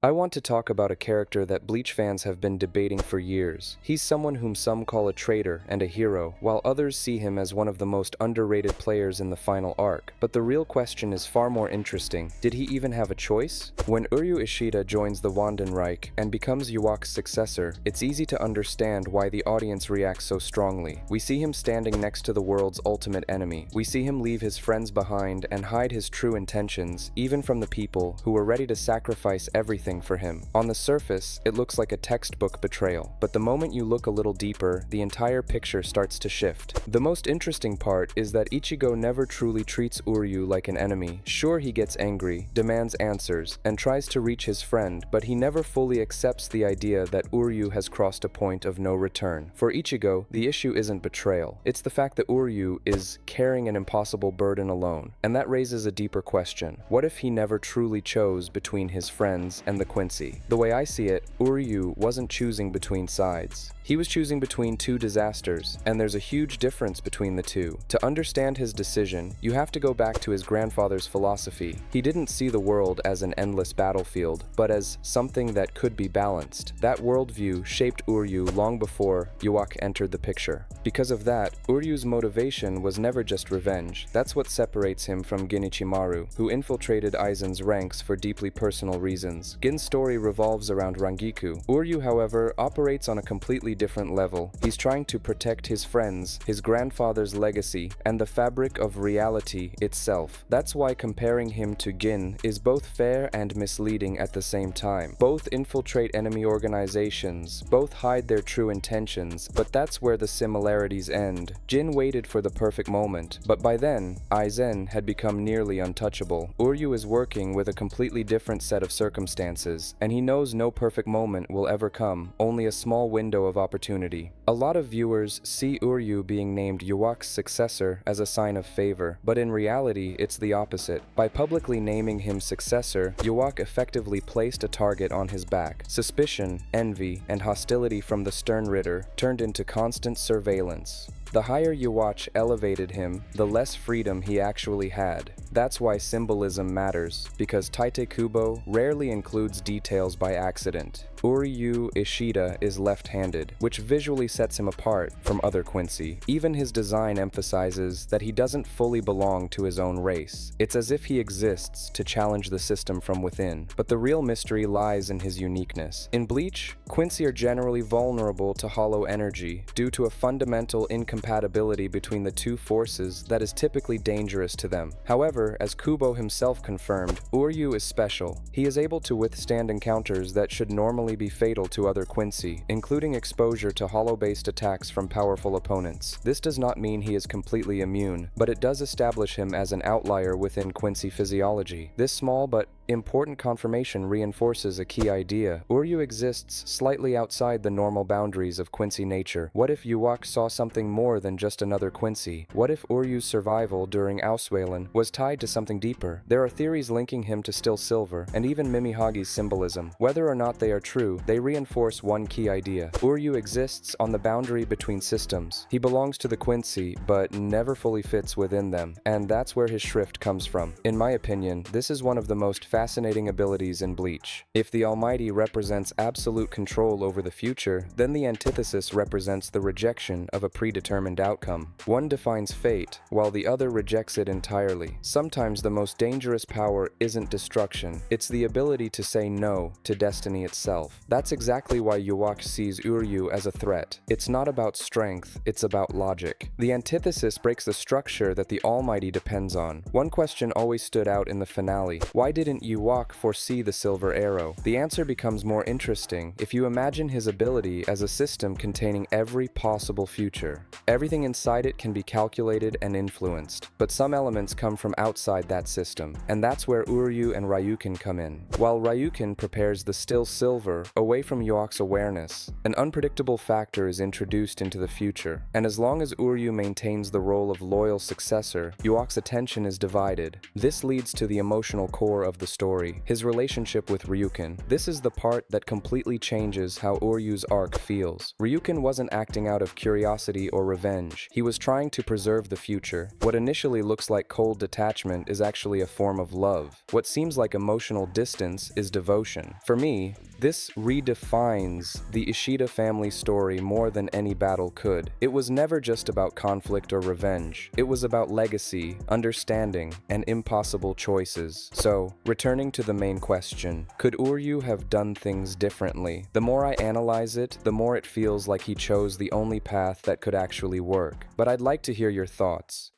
I want to talk about a character that Bleach fans have been debating for years. He's someone whom some call a traitor and a hero, while others see him as one of the most underrated players in the final arc. But the real question is far more interesting. Did he even have a choice? When Uryu Ishida joins the Wandenreich and becomes Yhwach's successor, it's easy to understand why the audience reacts so strongly. We see him standing next to the world's ultimate enemy. We see him leave his friends behind and hide his true intentions, even from the people who were ready to sacrifice everything for him. On the surface, it looks like a textbook betrayal, but the moment you look a little deeper, the entire picture starts to shift. The most interesting part is that Ichigo never truly treats Uryu like an enemy. Sure, he gets angry, demands answers, and tries to reach his friend, but he never fully accepts the idea that Uryu has crossed a point of no return. For Ichigo, the issue isn't betrayal. It's the fact that Uryu is carrying an impossible burden alone, and that raises a deeper question. What if he never truly chose between his friends and the Quincy? The way I see it, Uryu wasn't choosing between sides. He was choosing between two disasters, and there's a huge difference between the two. To understand his decision, you have to go back to his grandfather's philosophy. He didn't see the world as an endless battlefield, but as something that could be balanced. That worldview shaped Uryu long before Yhwach entered the picture. Because of that, Uryu's motivation was never just revenge. That's what separates him from Genichimaru, who infiltrated Aizen's ranks for deeply personal reasons. Gin's story revolves around Rangiku. Uryu, however, operates on a completely different level. He's trying to protect his friends, his grandfather's legacy, and the fabric of reality itself. That's why comparing him to Gin is both fair and misleading at the same time. Both infiltrate enemy organizations, both hide their true intentions, but that's where the similarities end. Jin waited for the perfect moment, but by then, Aizen had become nearly untouchable. Uryu is working with a completely different set of circumstances, and he knows no perfect moment will ever come, only a small window of opportunity. A lot of viewers see Uryu being named Yhwach's successor as a sign of favor, but in reality, it's the opposite. By publicly naming him successor, Yhwach effectively placed a target on his back. Suspicion, envy, and hostility from the Sternritter turned into constant surveillance. The higher Yhwach elevated him, the less freedom he actually had. That's why symbolism matters, because Tite Kubo rarely includes details by accident. Uryu Ishida is left-handed, which visually sets him apart from other Quincy. Even his design emphasizes that he doesn't fully belong to his own race. It's as if he exists to challenge the system from within. But the real mystery lies in his uniqueness. In Bleach, Quincy are generally vulnerable to hollow energy due to a fundamental incompatibility between the two forces that is typically dangerous to them. However, as Kubo himself confirmed, Uryu is special. He is able to withstand encounters that should normally be fatal to other Quincy, including exposure to hollow-based attacks from powerful opponents. This does not mean he is completely immune, but it does establish him as an outlier within Quincy physiology. This small but important confirmation reinforces a key idea. Uryu exists slightly outside the normal boundaries of Quincy nature. What if Yhwach saw something more than just another Quincy? What if Uryu's survival during Auswählen was tied to something deeper? There are theories linking him to Still Silver, and even Mimihagi's symbolism. Whether or not they are true, they reinforce one key idea. Uryu exists on the boundary between systems. He belongs to the Quincy, but never fully fits within them, and that's where his shrift comes from. In my opinion, this is one of the most fascinating abilities in Bleach. If the Almighty represents absolute control over the future, then the Antithesis represents the rejection of a predetermined outcome. One defines fate, while the other rejects it entirely. Sometimes the most dangerous power isn't destruction, it's the ability to say no to destiny itself. That's exactly why Yhwach sees Uryu as a threat. It's not about strength, it's about logic. The Antithesis breaks the structure that the Almighty depends on. One question always stood out in the finale. Why didn't Yhwach foresee the Silver Arrow? The answer becomes more interesting if you imagine his ability as a system containing every possible future. Everything inside it can be calculated and influenced, but some elements come from outside that system, and that's where Uryu and Ryuken come in. While Ryuken prepares the Still Silver away from Yhwach's awareness, an unpredictable factor is introduced into the future, and as long as Uryu maintains the role of loyal successor, Yhwach's attention is divided. This leads to the emotional core of the story, his relationship with Ryuken. This is the part that completely changes how Uryu's arc feels. Ryuken wasn't acting out of curiosity or revenge. He was trying to preserve the future. What initially looks like cold detachment is actually a form of love. What seems like emotional distance is devotion. For me, this redefines the Ishida family story more than any battle could. It was never just about conflict or revenge. It was about legacy, understanding, and impossible choices. So, returning to the main question, could Uryu have done things differently? The more I analyze it, the more it feels like he chose the only path that could actually work. But I'd like to hear your thoughts.